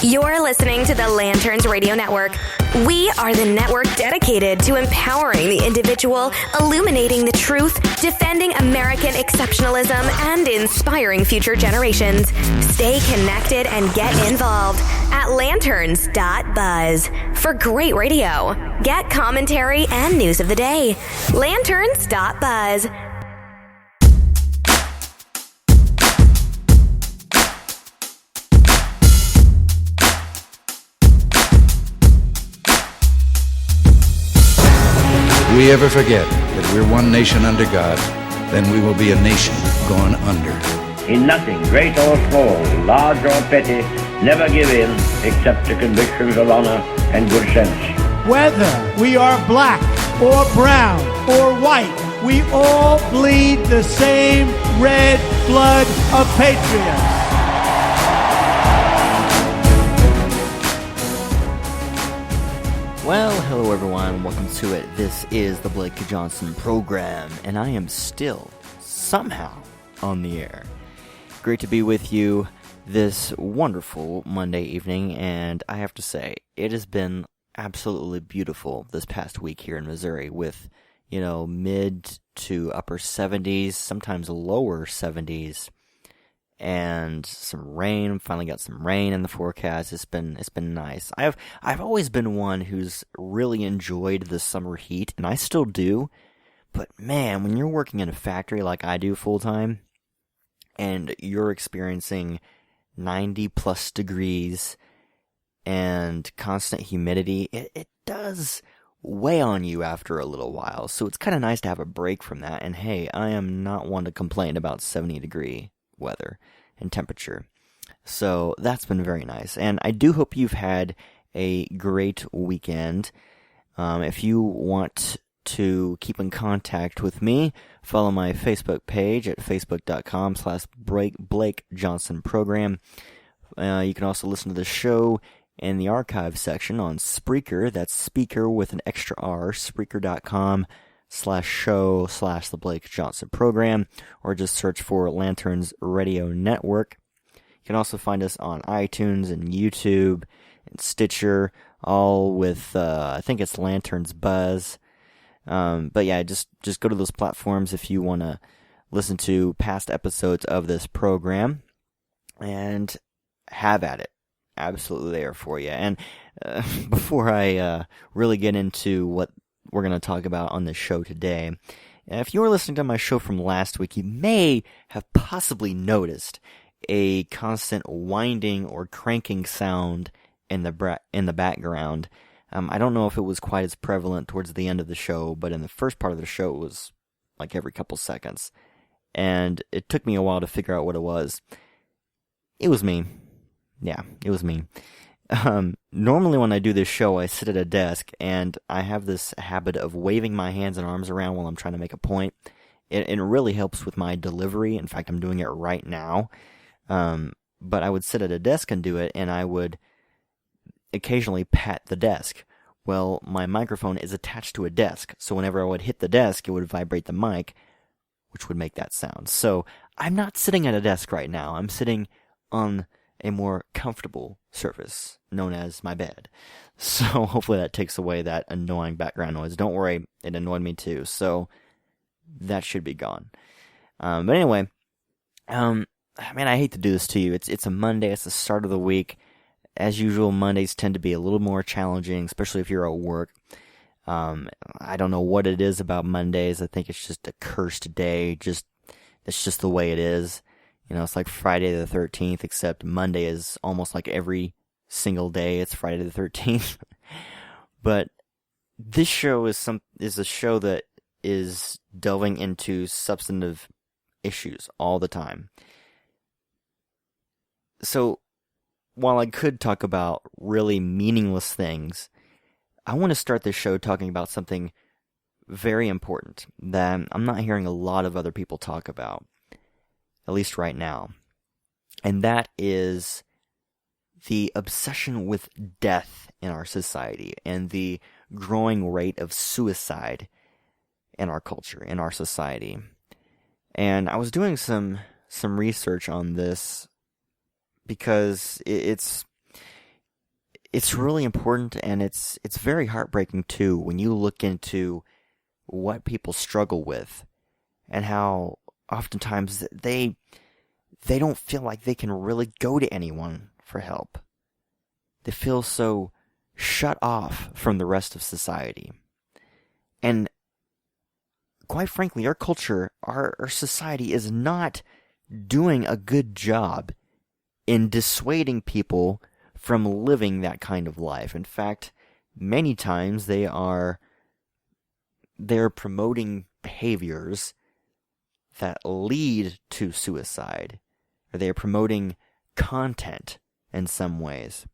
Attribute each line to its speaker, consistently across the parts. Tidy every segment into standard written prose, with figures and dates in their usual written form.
Speaker 1: You're listening to the Lanterns Radio Network. We are the network dedicated to empowering the individual, illuminating the truth, defending American exceptionalism, and inspiring future generations. Stay connected and get involved at lanterns.buzz for great radio. Get commentary and news of the day. Lanterns.buzz.
Speaker 2: If we ever forget that we're one nation under God, then we will be a nation gone under.
Speaker 3: In nothing, great or small, large or petty, never give in except to convictions of honor and good sense.
Speaker 4: Whether we are black or brown or white, we all bleed the same red blood of patriots.
Speaker 5: Well, hello everyone, welcome to it. This is the Blake Johnson program, and I am still, somehow, on the air. Great to be with you this wonderful Monday evening, and I have to say, it has been absolutely beautiful this past week here in Missouri with, mid to upper 70s, sometimes lower 70s, and some rain. Finally got some rain in the forecast. It's been nice. I've always been one who's really enjoyed the summer heat, and I still do. But man, when you're working in a factory like I do full time, and you're experiencing 90 plus degrees and constant humidity, it does weigh on you after a little while. So it's kind of nice to have a break from that. And hey, I am not one to complain about 70-degree weather and temperature. So that's been very nice. And I do hope you've had a great weekend. If you want to keep in contact with me, follow my Facebook page at facebook.com/Blake Johnson Program. You can also listen to the show in the archive section on Spreaker. That's speaker with an extra R, Spreaker.com/show/the Blake Johnson Program, or just search for Lanterns Radio Network. You can also find us on iTunes and YouTube and Stitcher, all with, I think it's Lanterns Buzz. But yeah, just go to those platforms if you want to listen to past episodes of this program, and have at it. Absolutely there for you. And before I really get into what we're going to talk about on this show today, if you were listening to my show from last week, you may have possibly noticed a constant winding or cranking sound in the background. I don't know if it was quite as prevalent towards the end of the show, but in the first part of the show it was like every couple seconds. And it took me a while to figure out what it was. It was me. Yeah, it was me. Normally when I do this show, I sit at a desk, and I have this habit of waving my hands and arms around while I'm trying to make a point. It really helps with my delivery. In fact, I'm doing it right now. But I would sit at a desk and do it, and I would occasionally pat the desk. Well, my microphone is attached to a desk, so whenever I would hit the desk, it would vibrate the mic, which would make that sound. So I'm not sitting at a desk right now. I'm sitting on a more comfortable surface known as my bed. So hopefully that takes away that annoying background noise. Don't worry, it annoyed me too. So that should be gone. But anyway, man, I hate to do this to you. It's a Monday. It's the start of the week. As usual, Mondays tend to be a little more challenging, especially if you're at work. I don't know what it is about Mondays. I think it's just a cursed day. It's just the way it is. It's like Friday the 13th, except Monday is almost like every single day. It's Friday the 13th. But this show is a show that is delving into substantive issues all the time. So while I could talk about really meaningless things, I want to start this show talking about something very important that I'm not hearing a lot of other people talk about, at least right now. And that is the obsession with death in our society and the growing rate of suicide in our culture, in our society. And I was doing some research on this because it's it's really important, and it's very heartbreaking too when you look into what people struggle with and how oftentimes they don't feel like they can really go to anyone for help. They feel so shut off from the rest of society. And quite frankly, our culture, our society is not doing a good job in dissuading people from living that kind of life. In fact, many times they're promoting behaviors that lead to suicide, or they are promoting content in some ways.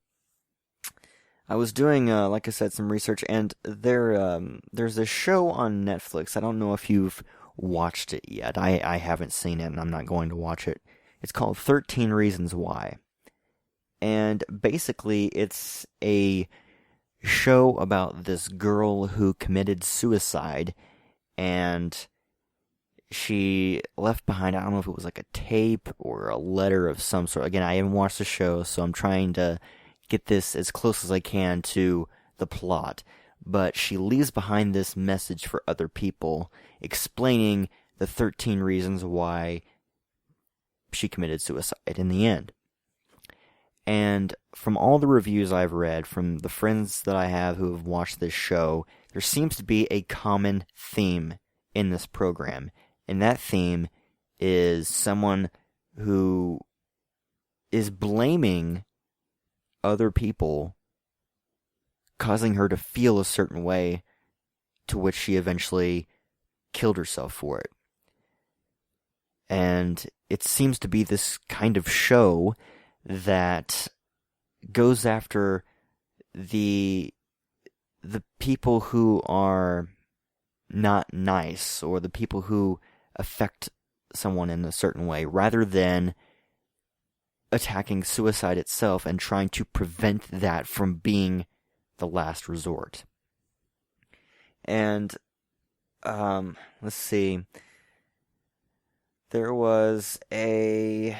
Speaker 5: I was doing, like I said, some research, and there's a show on Netflix. I don't know if you've watched it yet. I haven't seen it, and I'm not going to watch it. It's called 13 Reasons Why. And basically, it's a show about this girl who committed suicide, and she left behind, I don't know if it was like a tape or a letter of some sort. Again, I haven't watched the show, so I'm trying to get this as close as I can to the plot. But she leaves behind this message for other people, explaining the 13 reasons why she committed suicide in the end. And from all the reviews I've read, from the friends that I have who have watched this show, there seems to be a common theme in this program. And that theme is someone who is blaming other people, causing her to feel a certain way, to which she eventually killed herself for it. And it seems to be this kind of show that goes after the people who are not nice, or the people who affect someone in a certain way, rather than attacking suicide itself and trying to prevent that from being the last resort. And let's see, there was a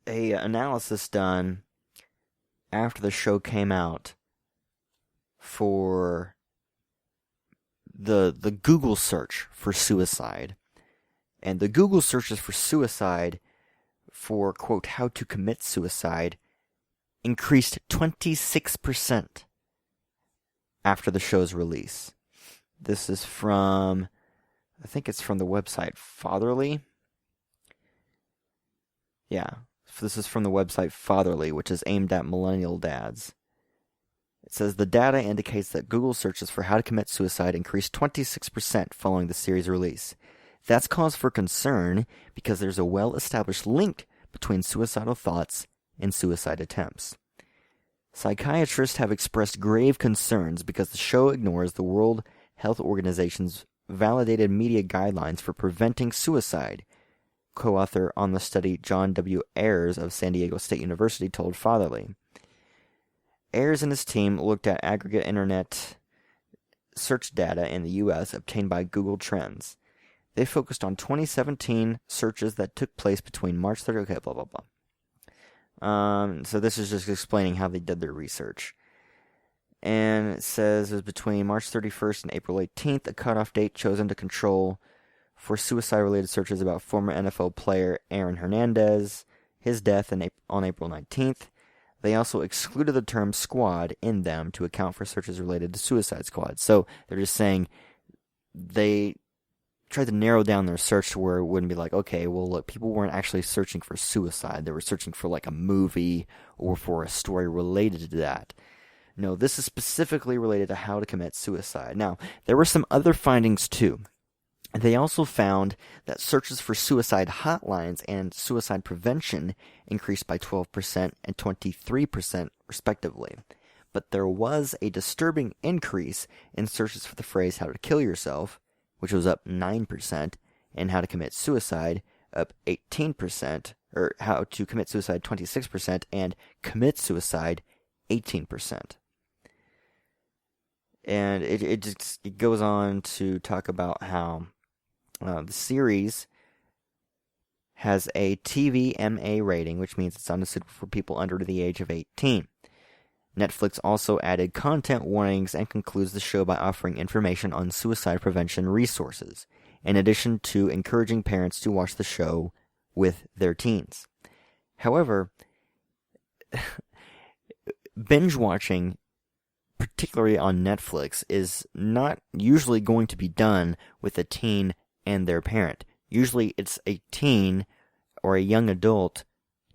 Speaker 5: analysis done after the show came out for the Google search for suicide. And the Google searches for suicide for, quote, how to commit suicide increased 26% after the show's release. This is from, I think it's from the website Fatherly. Yeah, this is from the website Fatherly, which is aimed at millennial dads. It says the data indicates that Google searches for how to commit suicide increased 26% following the series release. That's cause for concern because there's a well-established link between suicidal thoughts and suicide attempts. Psychiatrists have expressed grave concerns because the show ignores the World Health Organization's validated media guidelines for preventing suicide. Co-author on the study John W. Ayers of San Diego State University told Fatherly. Ayers and his team looked at aggregate internet search data in the U.S. obtained by Google Trends. They focused on 2017 searches that took place between March 30, okay, blah, blah, blah. So this is just explaining how they did their research. And it says it was between March 31st and April 18th, a cutoff date chosen to control for suicide-related searches about former NFL player Aaron Hernandez, his death on April 19th. They also excluded the term squad in them to account for searches related to Suicide Squad. So they're just saying they tried to narrow down their search to where it wouldn't be like, okay, well, look, people weren't actually searching for suicide. They were searching for like a movie or for a story related to that. No, this is specifically related to how to commit suicide. Now, there were some other findings too. They also found that searches for suicide hotlines and suicide prevention increased by 12% and 23% respectively. But there was a disturbing increase in searches for the phrase how to kill yourself, which was up 9%, and how to commit suicide up 18%, or how to commit suicide 26%, and commit suicide 18%. And it goes on to talk about how the series has a TVMA rating, which means it's unsuitable for people under the age of 18. Netflix also added content warnings and concludes the show by offering information on suicide prevention resources, in addition to encouraging parents to watch the show with their teens. However, binge watching, particularly on Netflix, is not usually going to be done with a teen and their parent. Usually it's a teen or a young adult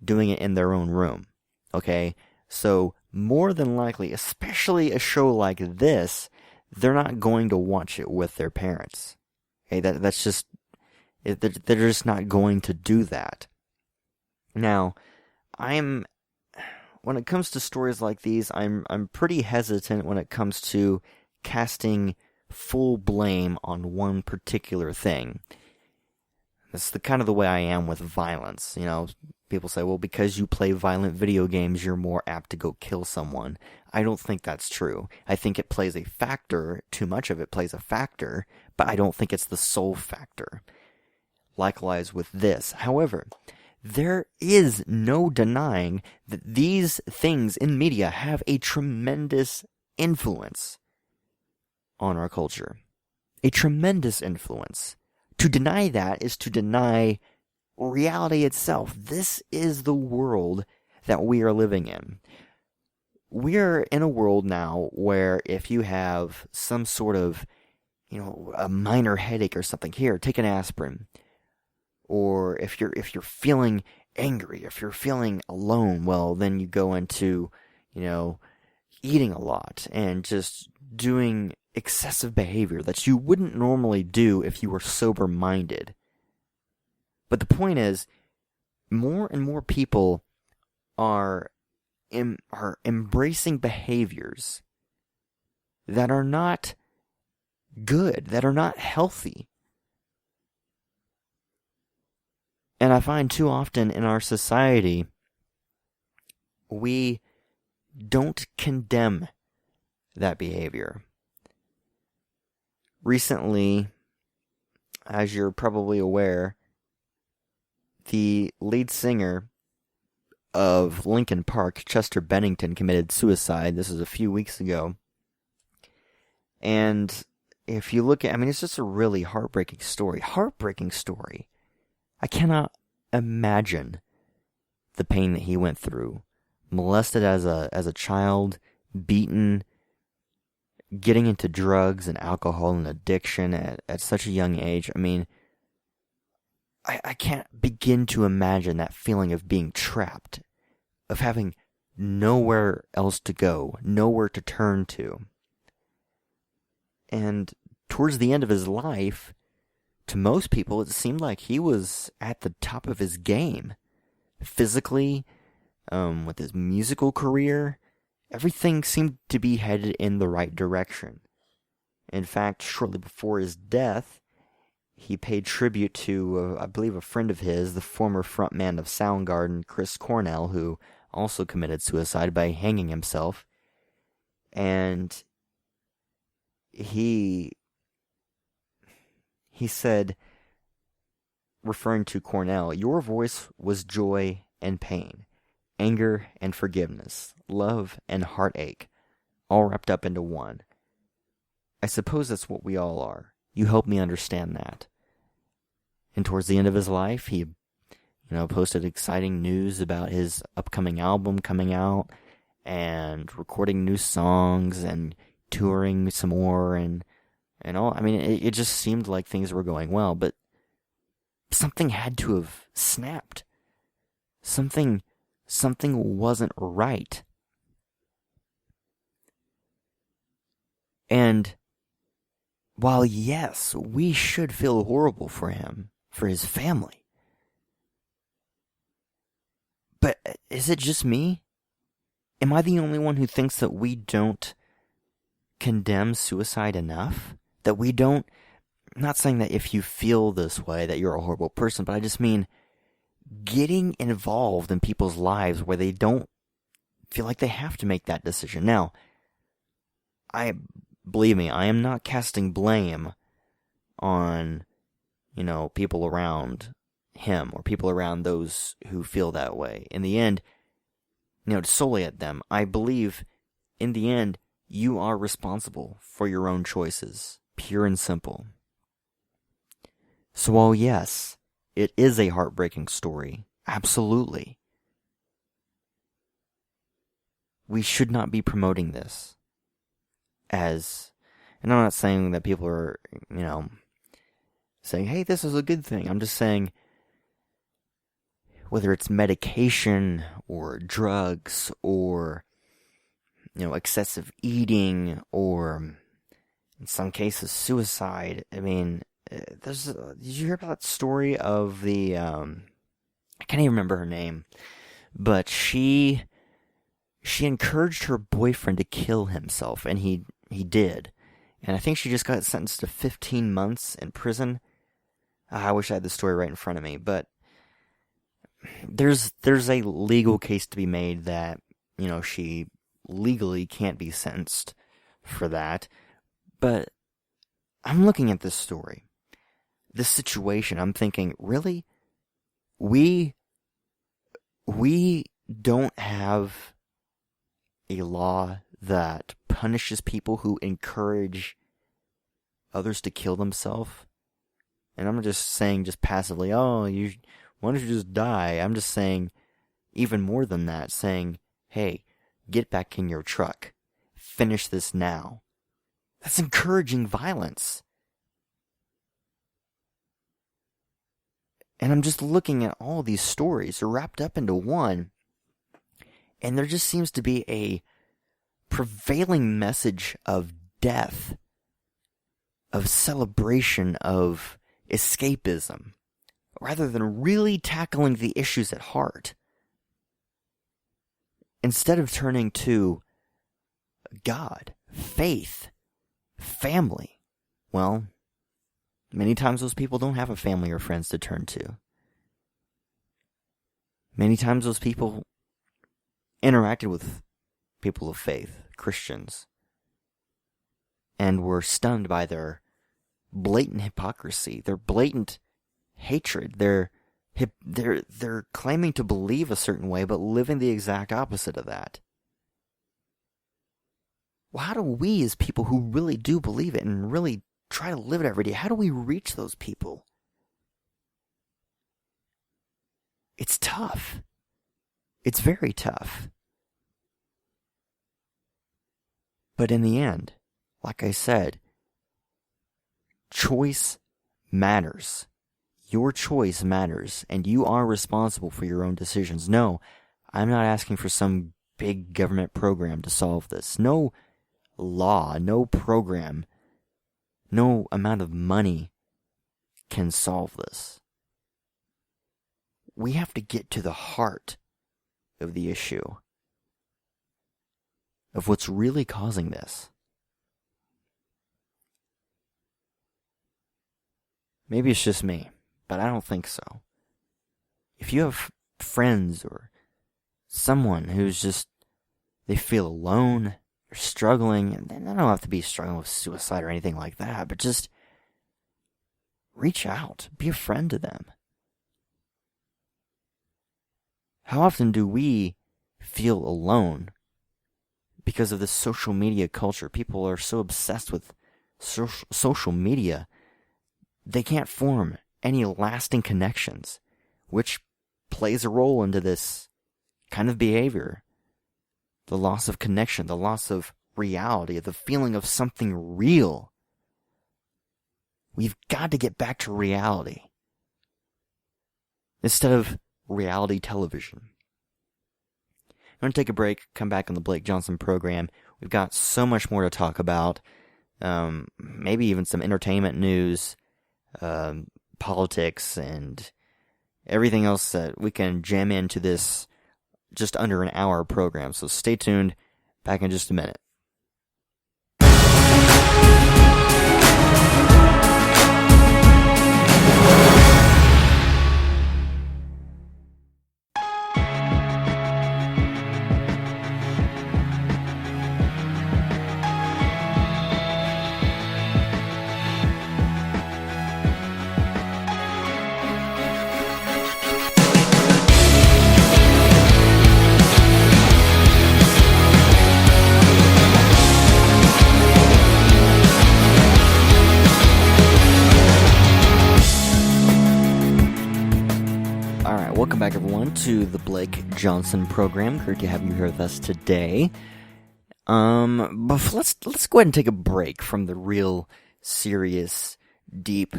Speaker 5: doing it in their own room. Okay? So, more than likely, especially a show like this, they're not going to watch it with their parents. Okay? That's just... They're just not going to do that. Now, when it comes to stories like these, I'm pretty hesitant when it comes to casting full blame on one particular thing. That's the kind of the way I am with violence. You know, people say, well, because you play violent video games, you're more apt to go kill someone. I don't think that's true. I think it plays a factor. Too much of it plays a factor, but I don't think it's the sole factor. Likewise with this. However, there is no denying that these things in media have a tremendous influence on our culture. A tremendous influence. To deny that is to deny reality itself. This is the world that we are living in. We're in a world now where if you have some sort of, a minor headache or something, here, take an aspirin. Or if you're feeling angry, if you're feeling alone, well, then you go into, eating a lot and just doing excessive behavior that you wouldn't normally do if you were sober-minded. But the point is, more and more people are embracing behaviors that are not good, that are not healthy. And I find too often in our society, we don't condemn that behavior. Recently, as you're probably aware, the lead singer of Linkin Park, Chester Bennington, committed suicide. This is a few weeks ago. And if you look at, it's just a really heartbreaking story. I cannot imagine the pain that he went through. Molested as a child, beaten, getting into drugs and alcohol and addiction at such a young age. I can't begin to imagine that feeling of being trapped, of having nowhere else to go, nowhere to turn to. And towards the end of his life, to most people, it seemed like he was at the top of his game. Physically, with his musical career, everything seemed to be headed in the right direction. In fact, shortly before his death, he paid tribute to, I believe, a friend of his, the former frontman of Soundgarden, Chris Cornell, who also committed suicide by hanging himself. And he said, referring to Cornell, "Your voice was joy and pain, anger and forgiveness, love and heartache, all wrapped up into one. I suppose that's what we all are. You helped me understand that." And towards the end of his life, he, posted exciting news about his upcoming album coming out and recording new songs and touring some more and all. It just seemed like things were going well, but something had to have snapped. Something wasn't right. And while, yes, we should feel horrible for him, for his family, but is it just me? Am I the only one who thinks that we don't condemn suicide enough? That we don't, I'm not saying that if you feel this way that you're a horrible person, but I just mean getting involved in people's lives where they don't feel like they have to make that decision. Now, believe me, I am not casting blame on, people around him or people around those who feel that way. In the end, solely at them. I believe in the end, you are responsible for your own choices, pure and simple. So while yes, it is a heartbreaking story, absolutely, we should not be promoting this as, and I'm not saying that people are, saying, hey, this is a good thing. I'm just saying, whether it's medication or drugs or, excessive eating or, in some cases, suicide. I mean, did you hear about that story of the, I can't even remember her name, but she encouraged her boyfriend to kill himself, and he did. And I think she just got sentenced to 15 months in prison. I wish I had the story right in front of me, but there's a legal case to be made that, she legally can't be sentenced for that. But I'm looking at this story, this situation, I'm thinking, really? We don't have a law that punishes people who encourage others to kill themselves? And I'm just saying just passively, why don't you just die? I'm just saying even more than that, saying, hey, get back in your truck. Finish this now. That's encouraging violence. And I'm just looking at all these stories. They're wrapped up into one. And there just seems to be a prevailing message of death, of celebration, of escapism, rather than really tackling the issues at heart. Instead of turning to God, faith, family, well, many times those people don't have a family or friends to turn to. Many times those people interacted with people of faith, Christians, and were stunned by their blatant hypocrisy, their blatant hatred, their claiming to believe a certain way, but living the exact opposite of that. Well, how do we, as people who really do believe it and really try to live it every day, how do we reach those people? It's tough. It's very tough. But in the end, like I said, choice matters. Your choice matters, and you are responsible for your own decisions. No, I'm not asking for some big government program to solve this. No law, no program, no amount of money can solve this. We have to get to the heart of the issue, of what's really causing this. Maybe it's just me, but I don't think so. If you have friends or someone who's just, they feel alone, they're struggling, and they don't have to be struggling with suicide or anything like that, but just reach out, be a friend to them. How often do we feel alone because of this social media culture? People are so obsessed with social media, they can't form any lasting connections, which plays a role into this kind of behavior. The loss of connection, the loss of reality, the feeling of something real. We've got to get back to reality instead of reality television. I'm going to take a break, come back on the Blake Johnson program. We've got so much more to talk about. Maybe even some entertainment news, politics, and everything else that we can jam into this just under an hour program. So stay tuned. Back in just a minute. to the Blake Johnson program. Great to have you here with us today. But let's go ahead and take a break from the real serious, deep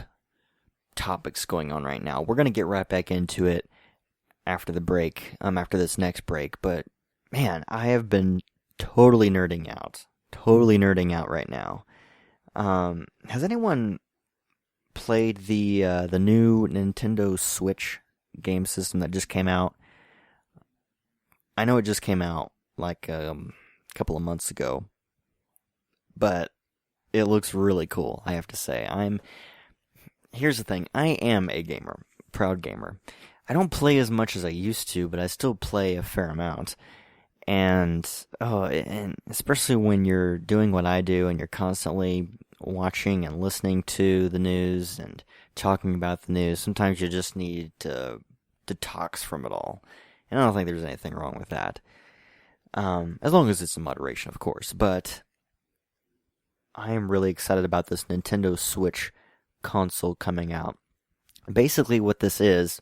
Speaker 5: topics going on right now. We're going to get right back into it after the break, after this next break. But man, I have been totally nerding out right now. Has anyone played the new Nintendo Switch game system that just came out? I know it just came out like a couple of months ago, but it looks really cool, I have to say. Here's the thing, I am a gamer, proud gamer. I don't play as much as I used to, but I still play a fair amount. And especially when you're doing what I do and you're constantly watching and listening to the news and talking about the news, sometimes you just need to detox from it all. And I don't think there's anything wrong with that. As long as it's in moderation, of course. But I am really excited about this Nintendo Switch console coming out. Basically what this is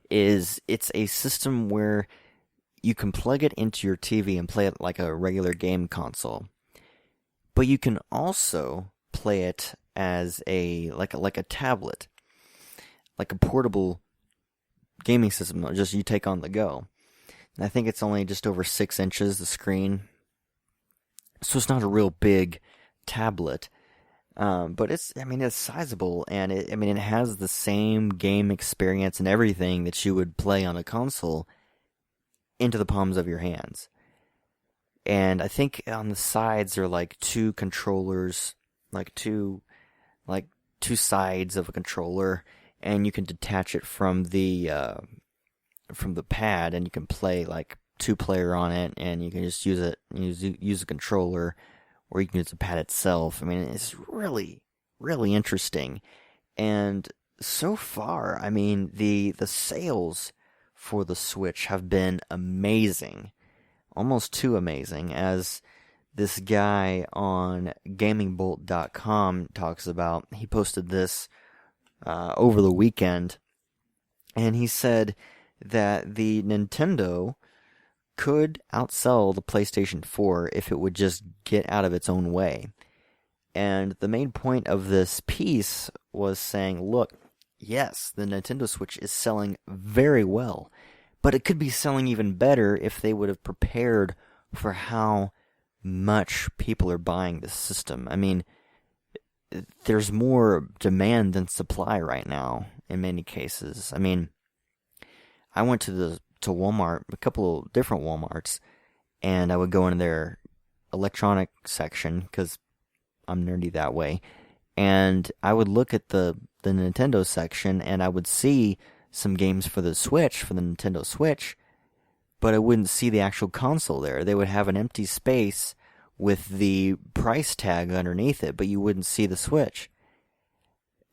Speaker 5: it's a system where you can plug it into your TV and play it like a regular game console. But you can also play it as like a tablet, like a portable gaming system, just you take on the go. And I think it's only just over 6 inches, the screen. So it's not a real big tablet. But it's sizable, and it has the same game experience and everything that you would play on a console into the palms of your hands. And I think on the sides are like 2 controllers, like two sides of a controller, and you can detach it from the pad, and you can play like 2-player on it, and you can just use it, use a controller, or you can use the pad itself. I mean, it's really, really interesting. And so far, I mean, the sales for the Switch have been amazing. Almost too amazing, as this guy on gamingbolt.com talks about. He posted this over the weekend, and he said that the Nintendo could outsell the PlayStation 4 if it would just get out of its own way. And the main point of this piece was saying, look, yes, the Nintendo Switch is selling very well, but it could be selling even better if they would have prepared for how much people are buying this system. I mean, there's more demand than supply right now in many cases. I mean, I went to Walmart, a couple of different Walmarts, and I would go in their electronic section, because I'm nerdy that way, and I would look at the Nintendo section, and I would see some games for the Switch, for the Nintendo Switch, but I wouldn't see the actual console there. They would have an empty space with the price tag underneath it, but you wouldn't see the Switch.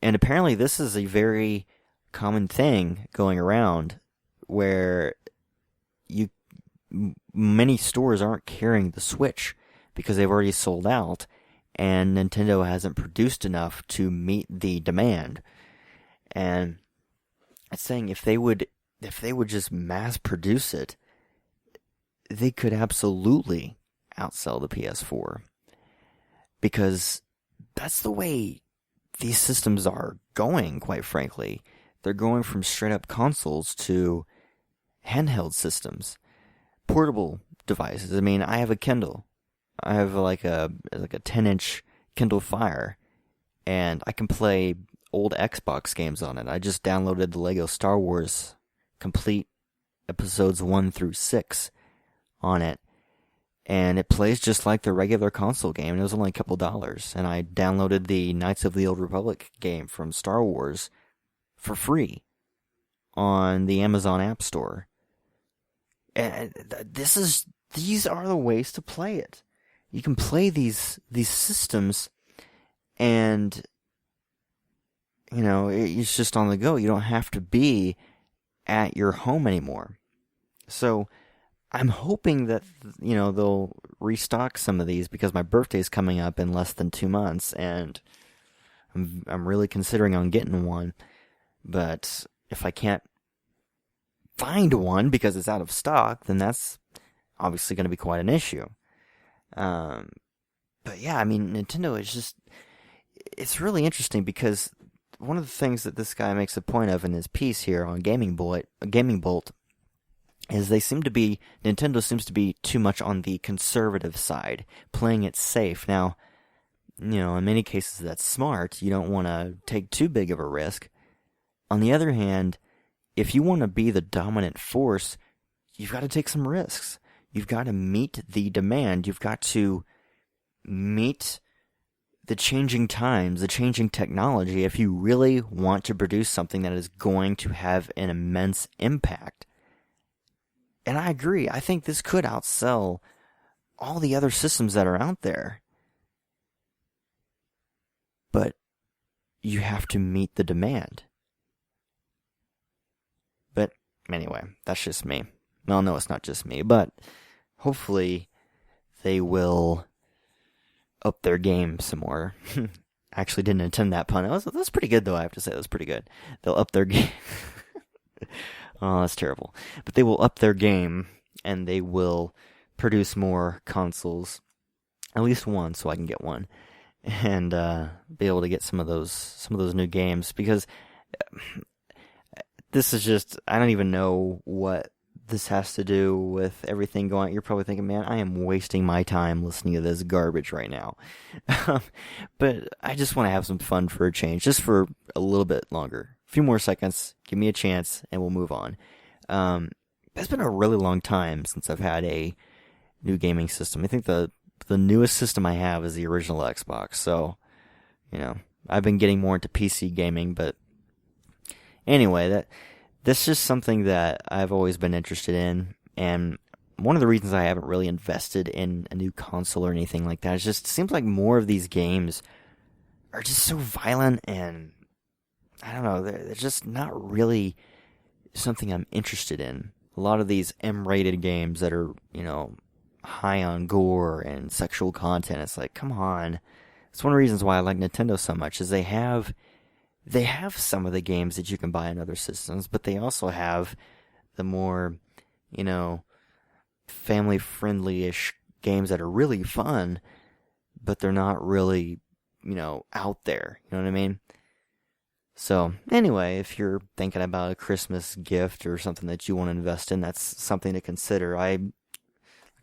Speaker 5: And apparently this is a very common thing going around, where many stores aren't carrying the Switch because they've already sold out, and Nintendo hasn't produced enough to meet the demand. And it's saying if they would just mass produce it, they could absolutely outsell the PS4, because that's the way these systems are going, quite frankly. They're going from straight up consoles to handheld systems, portable devices. I mean, I have a Kindle. I have like a 10-inch Kindle Fire, and I can play old Xbox games on it. I just downloaded the Lego Star Wars complete episodes 1 through 6 on it, and it plays just like the regular console game. It was only a couple dollars, and I downloaded the Knights of the Old Republic game from Star Wars for free on the Amazon App Store. And these are the ways to play it. You can play these systems, and it's just on the go. You don't have to be at your home anymore. So I'm hoping that they'll restock some of these, because my birthday's coming up in less than 2 months, and I'm really considering on getting one. But if I can't find one because it's out of stock, then that's obviously going to be quite an issue. But yeah, I mean, Nintendo is just, it's really interesting because one of the things that this guy makes a point of in his piece here on Gaming Bolt is Nintendo seems to be too much on the conservative side, playing it safe. Now, in many cases that's smart. You don't want to take too big of a risk. On the other hand, if you want to be the dominant force, you've got to take some risks. You've got to meet the demand. You've got to meet the changing times, the changing technology, if you really want to produce something that is going to have an immense impact. And I agree. I think this could outsell all the other systems that are out there. But you have to meet the demand. But anyway, that's just me. Well, no, it's not just me, but hopefully they will up their game some more. Actually didn't intend that pun. That was pretty good, though, I have to say. That was pretty good. They'll up their game. Oh, that's terrible. But they will up their game, and they will produce more consoles. At least one, so I can get one. And be able to get some of those new games. Because this is just, I don't even know what this has to do with everything going on. You're probably thinking, man, I am wasting my time listening to this garbage right now. But I just want to have some fun for a change, just for a little bit longer. A few more seconds, give me a chance, and we'll move on. It's been a really long time since I've had a new gaming system. I think the newest system I have is the original Xbox, so, I've been getting more into PC gaming, but anyway, that's just something that I've always been interested in, and one of the reasons I haven't really invested in a new console or anything like that is just, it seems like more of these games are just so violent, and I don't know, they're just not really something I'm interested in. A lot of these M-rated games that are, high on gore and sexual content, it's like, come on. It's one of the reasons why I like Nintendo so much, is they have some of the games that you can buy on other systems, but they also have the more, family-friendly-ish games that are really fun, but they're not really, out there. You know what I mean? So, anyway, if you're thinking about a Christmas gift or something that you want to invest in, that's something to consider. Like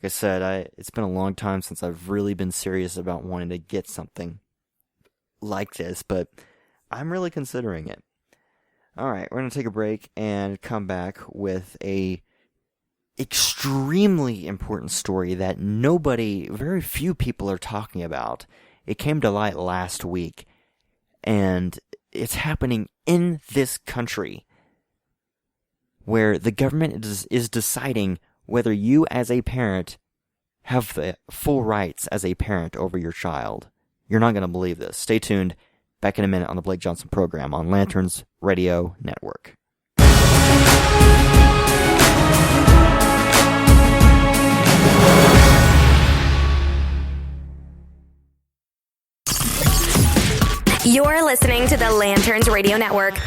Speaker 5: I said, it's been a long time since I've really been serious about wanting to get something like this, but I'm really considering it. Alright, we're going to take a break and come back with a extremely important story that very few people are talking about. It came to light last week, and it's happening in this country, where the government is deciding whether you as a parent have the full rights as a parent over your child. You're not going to believe this. Stay tuned. Back in a minute on the Blake Johnson program on Lanterns Radio Network.
Speaker 1: You're listening to the Lanterns Radio Network.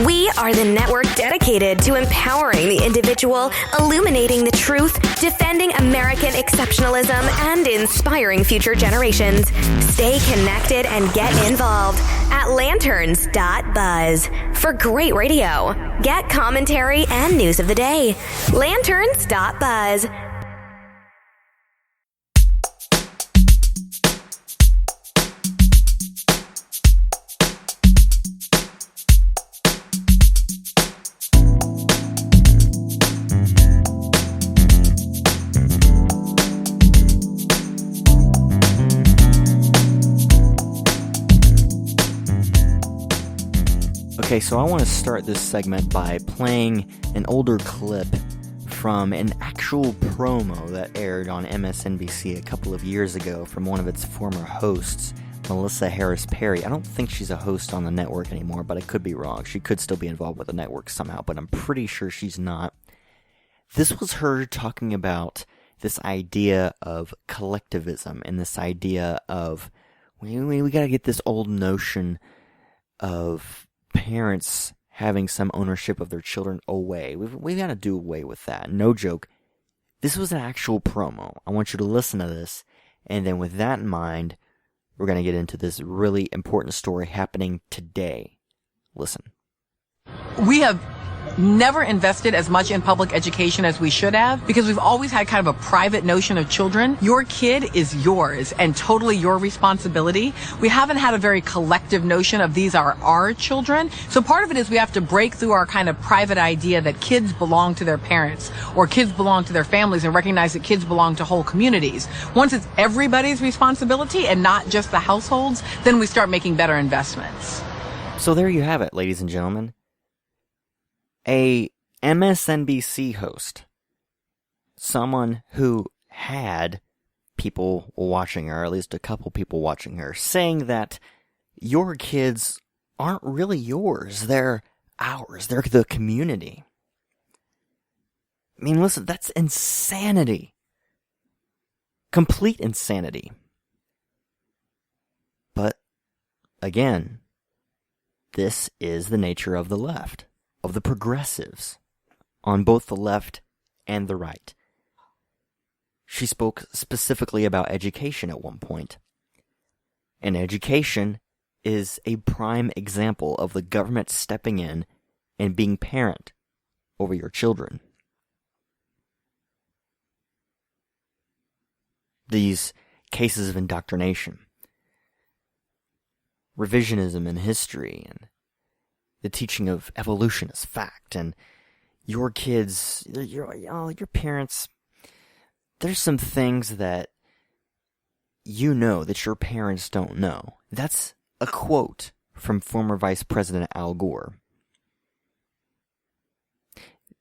Speaker 1: We are the network dedicated to empowering the individual, illuminating the truth, defending American exceptionalism, and inspiring future generations. Stay connected and get involved at lanterns.buzz. For great radio, get commentary and news of the day. Lanterns.buzz.
Speaker 5: Okay, so I want to start this segment by playing an older clip from an actual promo that aired on MSNBC a couple of years ago from one of its former hosts, Melissa Harris Perry. I don't think she's a host on the network anymore, but I could be wrong. She could still be involved with the network somehow, but I'm pretty sure she's not. This was her talking about this idea of collectivism and this idea of, we gotta get this old notion of parents having some ownership of their children away. We've got to do away with that. No joke. This was an actual promo. I want you to listen to this, and then with that in mind, we're going to get into this really important story happening today. Listen.
Speaker 6: We have never invested as much in public education as we should have because we've always had kind of a private notion of children. Your kid is yours and totally your responsibility. We haven't had a very collective notion of these are our children. So part of it is we have to break through our kind of private idea that kids belong to their parents or kids belong to their families and recognize that kids belong to whole communities. Once it's everybody's responsibility and not just the households, then we start making better investments.
Speaker 5: So there you have it, ladies and gentlemen. A MSNBC host, someone who had people watching her, or at least a couple people watching her, saying that your kids aren't really yours, they're ours, they're the community. I mean, listen, that's insanity. Complete insanity. But, again, this is the nature of the left. Of the progressives on both the left and the right. She spoke specifically about education at one point. And education is a prime example of the government stepping in and being parent over your children. These cases of indoctrination, revisionism in history, and the teaching of evolution as fact, and your kids, your parents, there's some things that you know that your parents don't know. That's a quote from former Vice President Al Gore.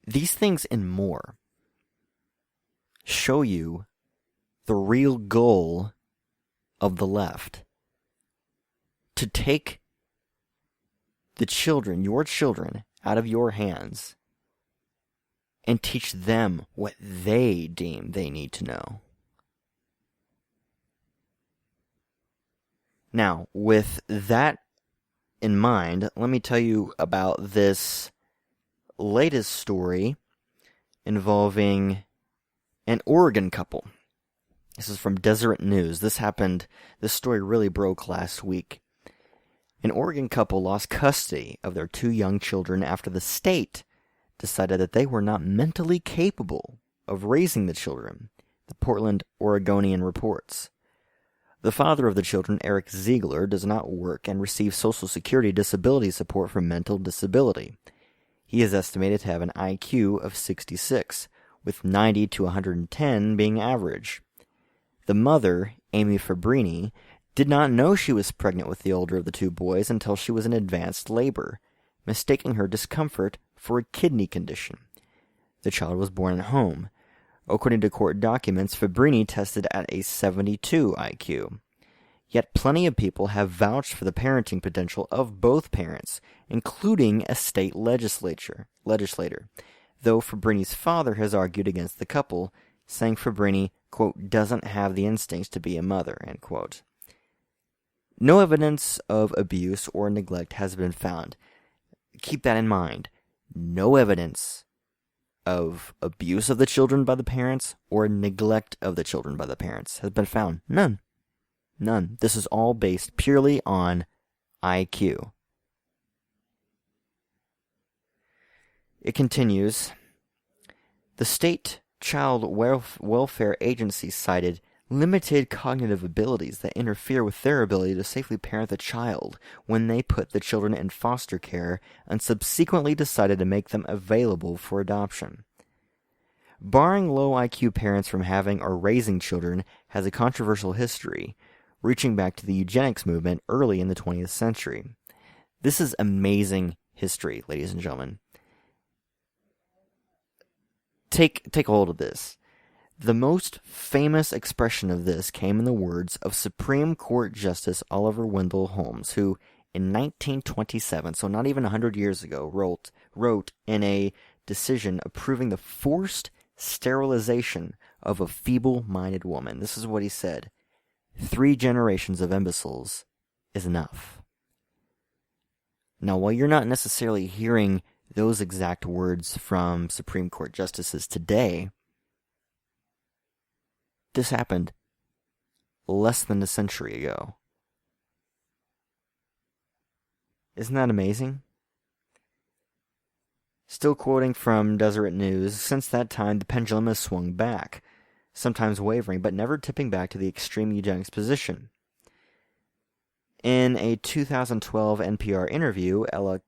Speaker 5: These things and more show you the real goal of the left: to take the children, your children, out of your hands and teach them what they deem they need to know. Now, with that in mind, let me tell you about this latest story involving an Oregon couple. This is from Deseret News. This story really broke last week. An Oregon couple lost custody of their 2 young children after the state decided that they were not mentally capable of raising the children, the Portland Oregonian reports. The father of the children, Eric Ziegler, does not work and receives Social Security disability support for mental disability. He is estimated to have an IQ of 66, with 90 to 110 being average. The mother, Amy Fabrini, did not know she was pregnant with the older of the 2 boys until she was in advanced labor, mistaking her discomfort for a kidney condition. The child was born at home. According to court documents, Fabrini tested at a 72 IQ. Yet plenty of people have vouched for the parenting potential of both parents, including a state legislator, though Fabrini's father has argued against the couple, saying Fabrini, quote, doesn't have the instincts to be a mother, end quote. No evidence of abuse or neglect has been found. Keep that in mind. No evidence of abuse of the children by the parents or neglect of the children by the parents has been found. None. This is all based purely on IQ. It continues. The state child welfare agency cited limited cognitive abilities that interfere with their ability to safely parent the child when they put the children in foster care and subsequently decided to make them available for adoption. Barring low IQ parents from having or raising children has a controversial history, reaching back to the eugenics movement early in the 20th century. This is amazing history, ladies and gentlemen. Take hold of this. The most famous expression of this came in the words of Supreme Court Justice Oliver Wendell Holmes, who, in 1927, so not even 100 years ago, wrote in a decision approving the forced sterilization of a feeble-minded woman. This is what he said: 3 generations of imbeciles is enough. Now, while you're not necessarily hearing those exact words from Supreme Court justices today, this happened less than a century ago. Isn't that amazing? Still quoting from Deseret News, since that time the pendulum has swung back, sometimes wavering, but never tipping back to the extreme eugenics position. In a 2012 NPR interview, Ella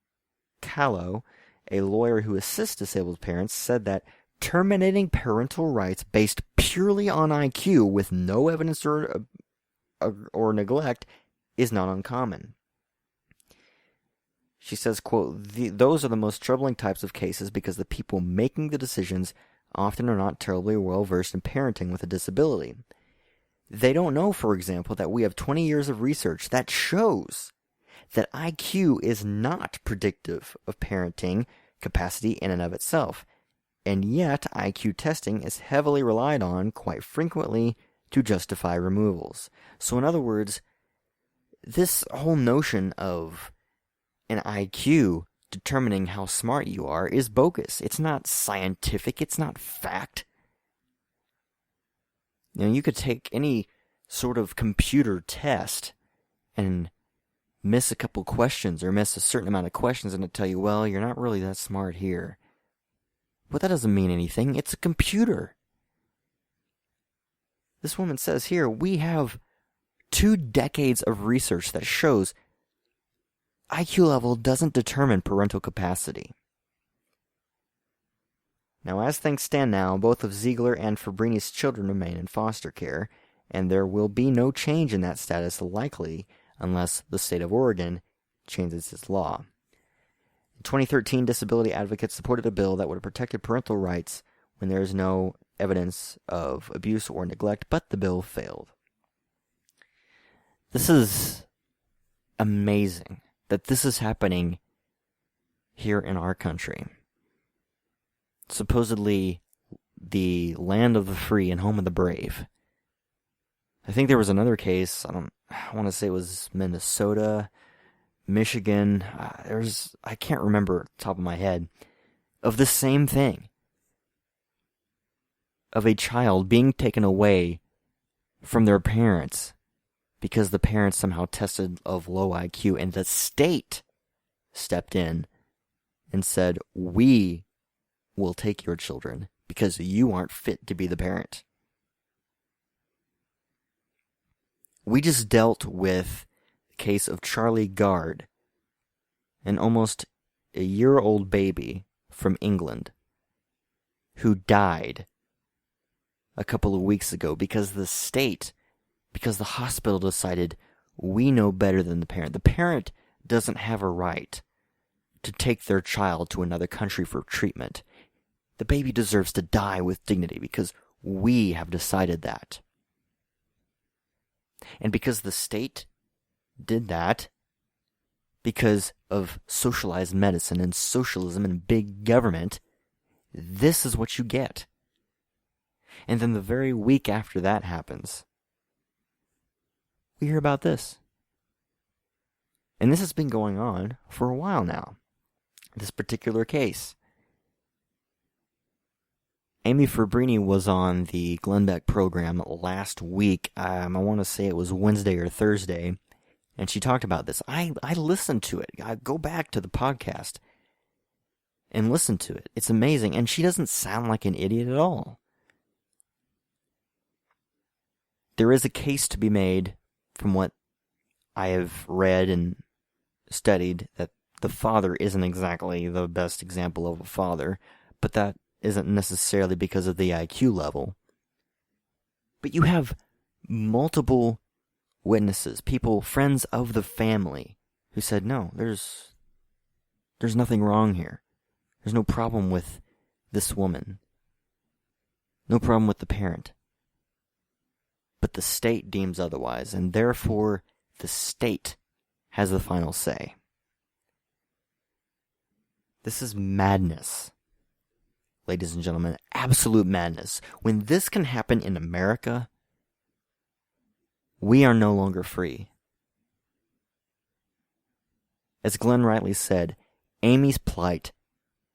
Speaker 5: Callow, a lawyer who assists disabled parents, said that terminating parental rights based purely on IQ with no evidence or neglect is not uncommon. She says, quote, those are the most troubling types of cases because the people making the decisions often are not terribly well versed in parenting with a disability. They don't know, for example, that we have 20 years of research that shows that IQ is not predictive of parenting capacity in and of itself. And yet, IQ testing is heavily relied on, quite frequently, to justify removals. So in other words, this whole notion of an IQ determining how smart you are is bogus. It's not scientific. It's not fact. You could take any sort of computer test and miss a couple questions or miss a certain amount of questions and it'll tell you, well, you're not really that smart here. But that doesn't mean anything. It's a computer. This woman says here, we have 2 decades of research that shows IQ level doesn't determine parental capacity. Now, as things stand now, both of Ziegler and Fabrini's children remain in foster care, and there will be no change in that status likely unless the state of Oregon changes its law. In 2013, disability advocates supported a bill that would have protected parental rights when there is no evidence of abuse or neglect, but the bill failed. This is amazing that this is happening here in our country. Supposedly the land of the free and home of the brave. I think there was another case, I want to say it was Minnesota, Michigan, I can't remember at the top of my head, of the same thing. Of a child being taken away from their parents because the parents somehow tested of low IQ, and the state stepped in and said, we will take your children because you aren't fit to be the parent. We just dealt with the case of Charlie Gard, an almost a year-old baby from England who died a couple of weeks ago because the hospital decided we know better than the parent. The parent doesn't have a right to take their child to another country for treatment. The baby deserves to die with dignity because we have decided that. And because the state did that, because of socialized medicine and socialism and big government, this is what you get. And then the very week after that happens, we hear about this. And this has been going on for a while now, this particular case. Amy Fabrini was on the Glenn Beck program last week. I want to say it was Wednesday or Thursday. And she talked about this. I listened to it. I go back to the podcast and listen to it. It's amazing. And she doesn't sound like an idiot at all. There is a case to be made, from what I have read and studied, that the father isn't exactly the best example of a father, but that isn't necessarily because of the IQ level. But you have multiple witnesses, people, friends of the family, who said, no, there's nothing wrong here. There's no problem with this woman. No problem with the parent. But the state deems otherwise, and therefore the state has the final say. This is madness, ladies and gentlemen, absolute madness. When this can happen in America, we are no longer free. As Glenn Riley said, Amy's plight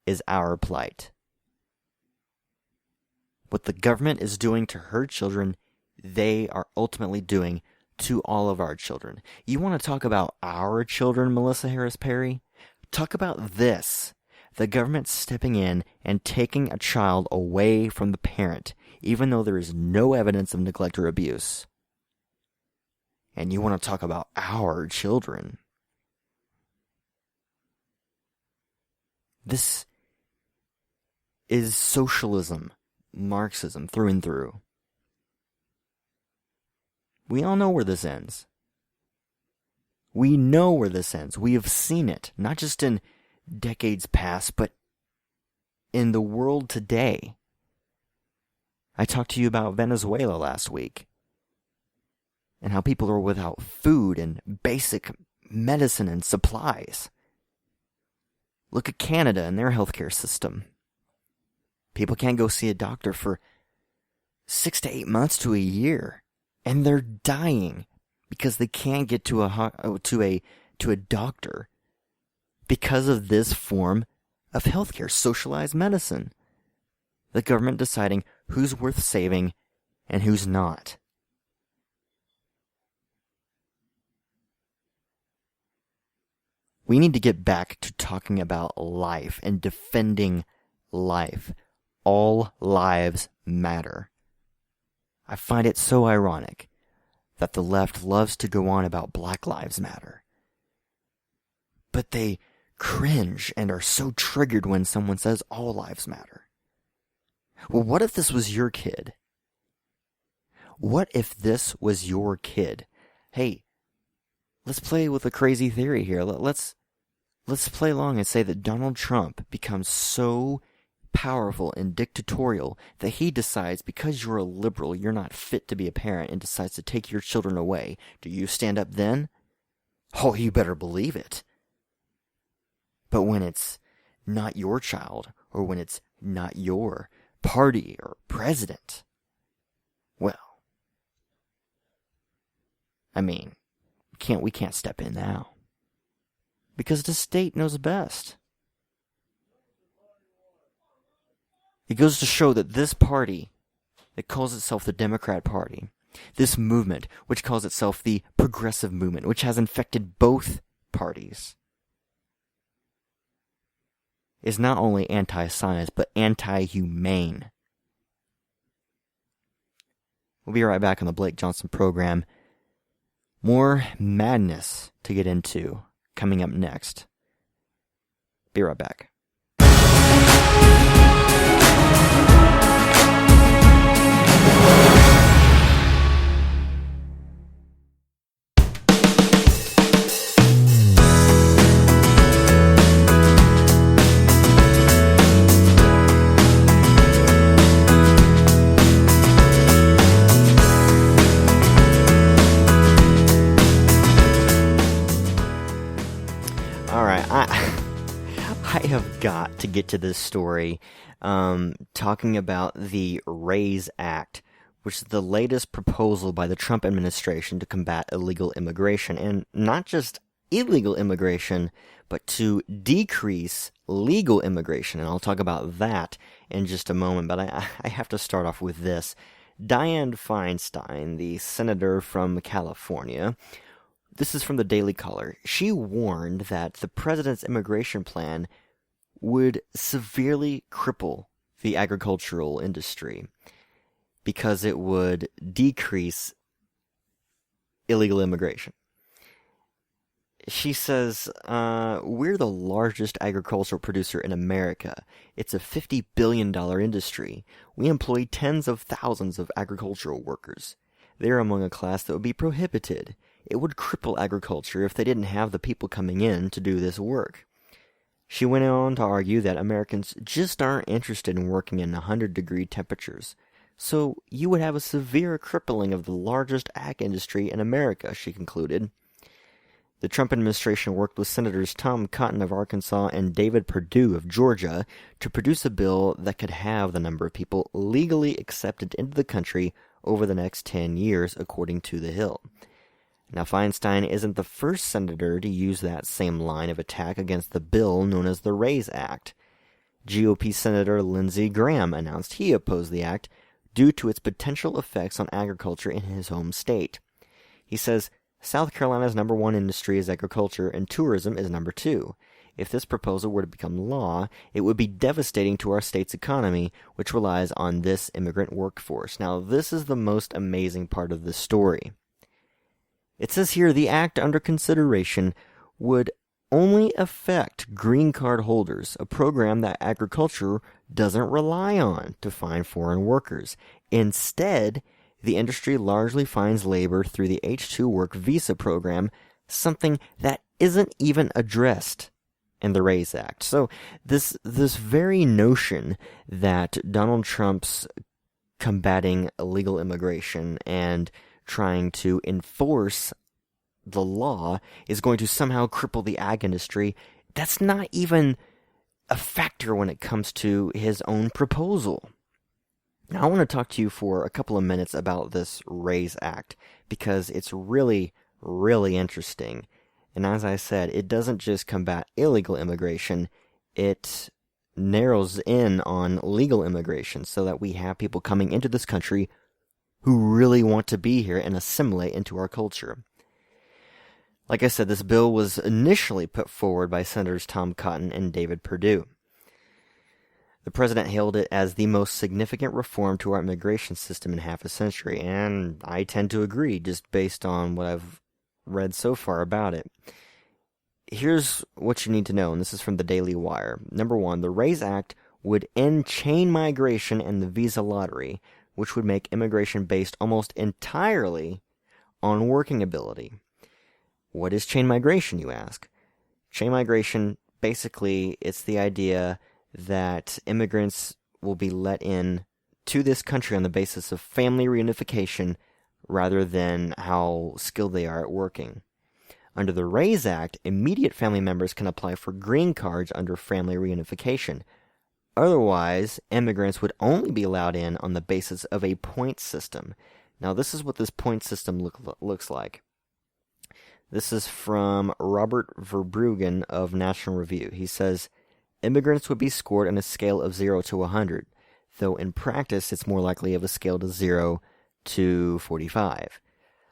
Speaker 5: is our plight. What the government is doing to her children, they are ultimately doing to all of our children. You want to talk about our children, Melissa Harris Perry? Talk about this. The government stepping in and taking a child away from the parent, even though there is no evidence of neglect or abuse. And you want to talk about our children. This is socialism, Marxism through and through. We all know where this ends. We know where this ends. We have seen it, not just in decades past, but in the world today. I talked to you about Venezuela last week, and how people are without food and basic medicine and supplies. Look at Canada and their healthcare system. People can't go see a doctor for 6 to 8 months to a year, and they're dying because they can't get to a doctor because of this form of healthcare, socialized medicine. The government deciding who's worth saving and who's not. We need to get back to talking about life and defending life. All lives matter. I find it so ironic that the left loves to go on about Black Lives Matter. But they cringe and are so triggered when someone says all lives matter. Well, what if this was your kid? What if this was your kid? Hey, let's play with a crazy theory here. Let's play along and say that Donald Trump becomes so powerful and dictatorial that he decides because you're a liberal, you're not fit to be a parent, and decides to take your children away. Do you stand up then? Oh, you better believe it. But when it's not your child, or when it's not your party or president, well, I mean, we can't step in now. Because the state knows best. It goes to show that this party that calls itself the Democrat Party, this movement which calls itself the Progressive Movement, which has infected both parties, is not only anti-science, but anti-humane. We'll be right back on the Blake Johnson program. More madness to get into coming up next. Be right back. I have got to get to this story talking about the RAISE Act, which is the latest proposal by the Trump administration to combat illegal immigration. And not just illegal immigration, but to decrease legal immigration. And I'll talk about that in just a moment. But I have to start off with this. Dianne Feinstein, the senator from California, this is from the Daily Caller. She warned that the president's immigration plan would severely cripple the agricultural industry because it would decrease illegal immigration. She says, we're the largest agricultural producer in America. It's a $50 billion industry. We employ tens of thousands of agricultural workers. They're among a class that would be prohibited. It would cripple agriculture if they didn't have the people coming in to do this work. She went on to argue that Americans just aren't interested in working in 100-degree temperatures. So you would have a severe crippling of the largest ag industry in America, she concluded. The Trump administration worked with Senators Tom Cotton of Arkansas and David Perdue of Georgia to produce a bill that could have the number of people legally accepted into the country over the next 10 years, according to The Hill. Now, Feinstein isn't the first senator to use that same line of attack against the bill known as the RAISE Act. GOP Senator Lindsey Graham announced he opposed the act due to its potential effects on agriculture in his home state. He says, South Carolina's number one industry is agriculture and tourism is number two. If this proposal were to become law, it would be devastating to our state's economy, which relies on this immigrant workforce. Now, this is the most amazing part of this story. It says here the act under consideration would only affect green card holders, a program that agriculture doesn't rely on to find foreign workers. Instead, the industry largely finds labor through the H-2 work visa program, something that isn't even addressed in the RAISE Act. So this very notion that Donald Trump's combating illegal immigration and trying to enforce the law is going to somehow cripple the ag industry, that's not even a factor when it comes to his own proposal. Now, I want to talk to you for a couple of minutes about this RAISE Act, because it's really, really interesting. And as I said, it doesn't just combat illegal immigration, it narrows in on legal immigration so that we have people coming into this country who really want to be here and assimilate into our culture. Like I said, this bill was initially put forward by Senators Tom Cotton and David Perdue. The president hailed it as the most significant reform to our immigration system in half a century, and I tend to agree, just based on what I've read so far about it. Here's what you need to know, and this is from the Daily Wire. Number one, the RAISE Act would end chain migration and the visa lottery, which would make immigration based almost entirely on working ability. What is chain migration, you ask? Chain migration, basically, it's the idea that immigrants will be let in to this country on the basis of family reunification rather than how skilled they are at working. Under the RAISE Act, immediate family members can apply for green cards under family reunification. Otherwise, immigrants would only be allowed in on the basis of a point system. Now, this is what this point system looks like. This is from Robert Verbruggen of National Review. He says, immigrants would be scored on a scale of 0 to 100, though in practice it's more likely of a scale to 0 to 45.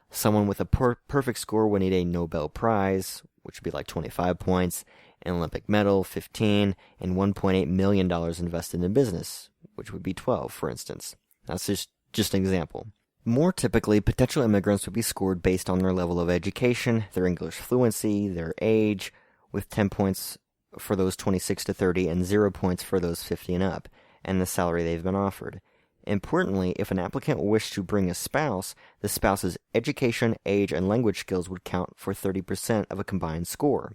Speaker 5: Someone with a perfect score would need a Nobel Prize, which would be like 25 points, an Olympic medal, 15, and $1.8 million invested in business, which would be 12, for instance. That's just an example. More typically, potential immigrants would be scored based on their level of education, their English fluency, their age, with 10 points for those 26 to 30 and 0 points for those 50 and up, and the salary they've been offered. Importantly, if an applicant wished to bring a spouse, the spouse's education, age, and language skills would count for 30% of a combined score.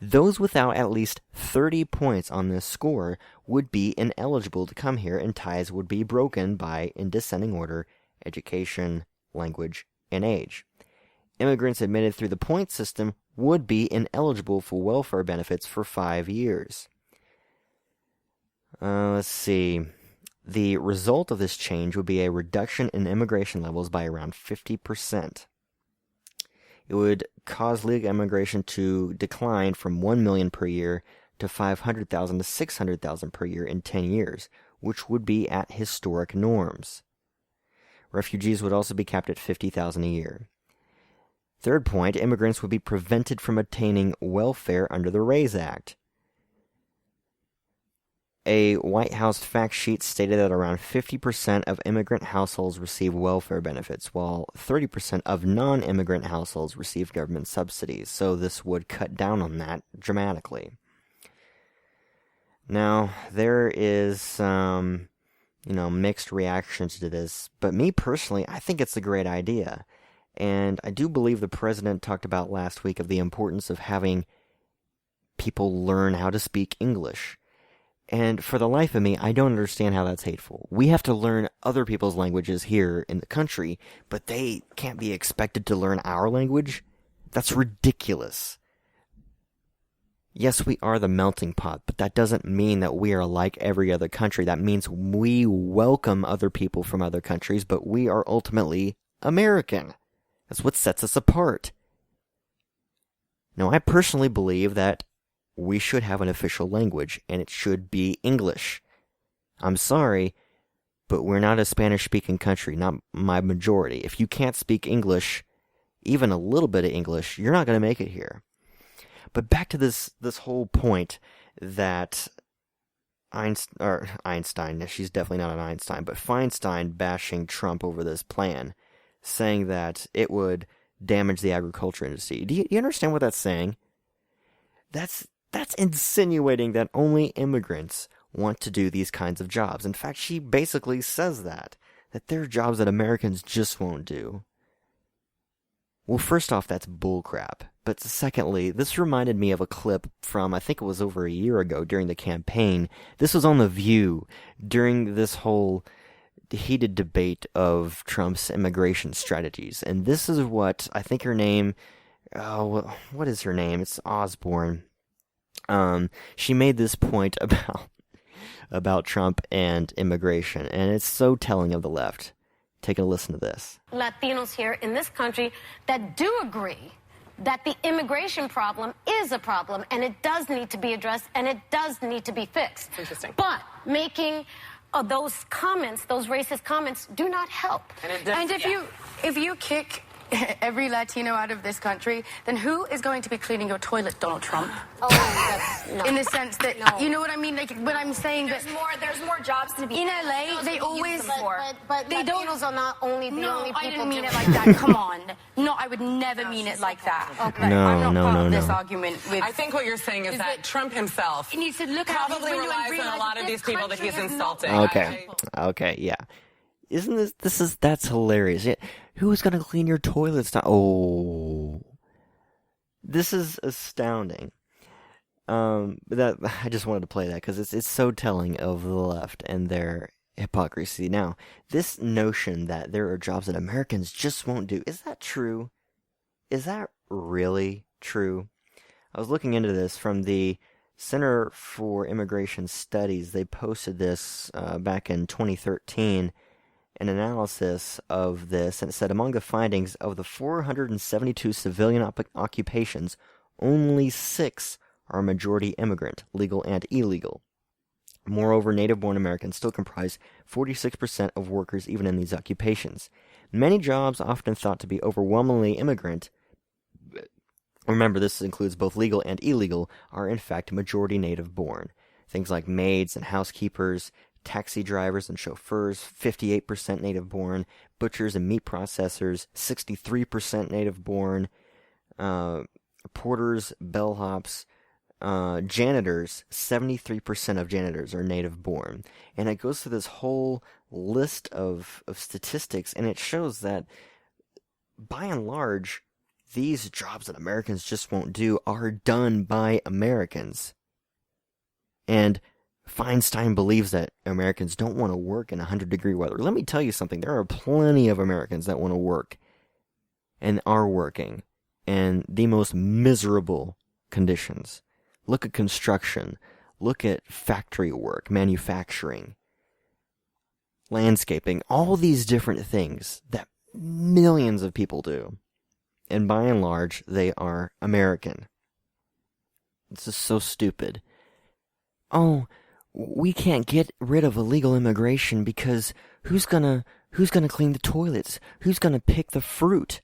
Speaker 5: Those without at least 30 points on this score would be ineligible to come here, and ties would be broken by, in descending order, education, language, and age. Immigrants admitted through the point system would be ineligible for welfare benefits for 5 years. Let's see. The result of this change would be a reduction in immigration levels by around 50%. It would cause legal immigration to decline from 1 million per year to 500,000 to 600,000 per year in 10 years, which would be at historic norms. Refugees would also be capped at 50,000 a year. Third point, immigrants would be prevented from obtaining welfare under the RAISE Act. A White House fact sheet stated that around 50% of immigrant households receive welfare benefits, while 30% of non-immigrant households receive government subsidies, so this would cut down on that dramatically. Now, there is mixed reactions to this, but me personally, I think it's a great idea. And I do believe the president talked about last week of the importance of having people learn how to speak English. And for the life of me, I don't understand how that's hateful. We have to learn other people's languages here in the country, but they can't be expected to learn our language? That's ridiculous. Yes, we are the melting pot, but that doesn't mean that we are like every other country. That means we welcome other people from other countries, but we are ultimately American. That's what sets us apart. Now, I personally believe that we should have an official language, and it should be English. I'm sorry, but we're not a Spanish-speaking country, not my majority. If you can't speak English, even a little bit of English, you're not going to make it here. But back to this whole point that Einstein, she's definitely not an Einstein, but Feinstein bashing Trump over this plan, saying that it would damage the agriculture industry. Do you understand what that's saying? That's insinuating that only immigrants want to do these kinds of jobs. In fact, she basically says that there are jobs that Americans just won't do. Well, first off, that's bullcrap. But secondly, this reminded me of a clip from, I think it was over a year ago during the campaign. This was on The View during this whole heated debate of Trump's immigration strategies. And this is what, I think her name, what is her name? It's Osborne. She made this point about Trump and immigration, and it's so telling of the left. Take a listen to this.
Speaker 7: Latinos here in this country that do agree that the immigration problem is a problem and it does need to be addressed and it does need to be fixed.
Speaker 6: Interesting.
Speaker 7: But making those comments, those racist comments, do not help.
Speaker 8: And if you kick every Latino out of this country, then who is going to be cleaning your toilet, Donald Trump?
Speaker 7: Oh, that's no.
Speaker 8: In the sense that,
Speaker 7: No.
Speaker 8: You know what I mean? Like, when I'm saying
Speaker 9: There's more jobs to be
Speaker 8: in LA, they always...
Speaker 7: But
Speaker 8: they don't...
Speaker 7: Latinos are not only the only people.
Speaker 8: I didn't mean it like that. Come on. No, I would never mean it like that.
Speaker 7: Okay.
Speaker 5: No,
Speaker 8: I'm not
Speaker 5: no,
Speaker 8: part
Speaker 5: no,
Speaker 8: of this
Speaker 5: no.
Speaker 8: argument with...
Speaker 6: I think what you're saying is that Trump himself
Speaker 8: He needs to look out his
Speaker 6: probably
Speaker 8: window and
Speaker 6: relies on a
Speaker 8: realize
Speaker 6: lot
Speaker 8: that
Speaker 6: of
Speaker 8: this
Speaker 6: these people that
Speaker 8: country
Speaker 6: he's
Speaker 8: is
Speaker 6: insulting.
Speaker 5: Okay, yeah. Isn't that's hilarious. Yeah. Who's gonna clean your toilets now? Oh. This is astounding. That I just wanted to play that because it's so telling of the left and their hypocrisy. Now, this notion that there are jobs that Americans just won't do, is that true? Is that really true? I was looking into this from the Center for Immigration Studies. They posted this back in 2013, an analysis of this, and it said among the findings of the 472 civilian occupations, only 6 are majority immigrant, legal and illegal. Moreover, native-born Americans still comprise 46% of workers even in these occupations. Many jobs often thought to be overwhelmingly immigrant, remember this includes both legal and illegal, are in fact majority native-born. Things like maids and housekeepers, taxi drivers and chauffeurs, 58% native-born, butchers and meat processors, 63% native-born, porters, bellhops, janitors, 73% of janitors are native-born. And it goes through this whole list of statistics, and it shows that, by and large, these jobs that Americans just won't do are done by Americans. And Feinstein believes that Americans don't want to work in 100-degree weather. Let me tell you something. There are plenty of Americans that want to work and are working in the most miserable conditions. Look at construction. Look at factory work, manufacturing, landscaping, all these different things that millions of people do. And by and large, they are American. This is so stupid. Oh, we can't get rid of illegal immigration because who's gonna clean the toilets? Who's gonna pick the fruit?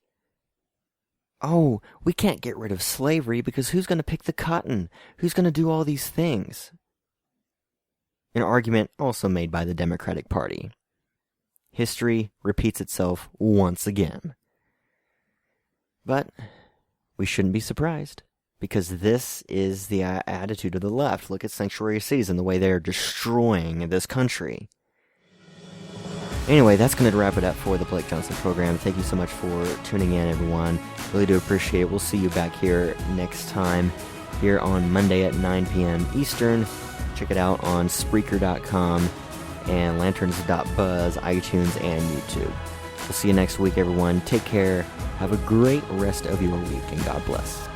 Speaker 5: Oh, we can't get rid of slavery because who's gonna pick the cotton? Who's gonna do all these things? An argument also made by the Democratic Party. History repeats itself once again. But we shouldn't be surprised, because this is the attitude of the left. Look at sanctuary cities and the way they're destroying this country. Anyway, that's going to wrap it up for the Blake Johnson program. Thank you so much for tuning in, everyone. Really do appreciate it. We'll see you back here next time, here on Monday at 9 p.m. Eastern. Check it out on Spreaker.com and Lanterns.buzz, iTunes, and YouTube. We'll see you next week, everyone. Take care. Have a great rest of your week, and God bless.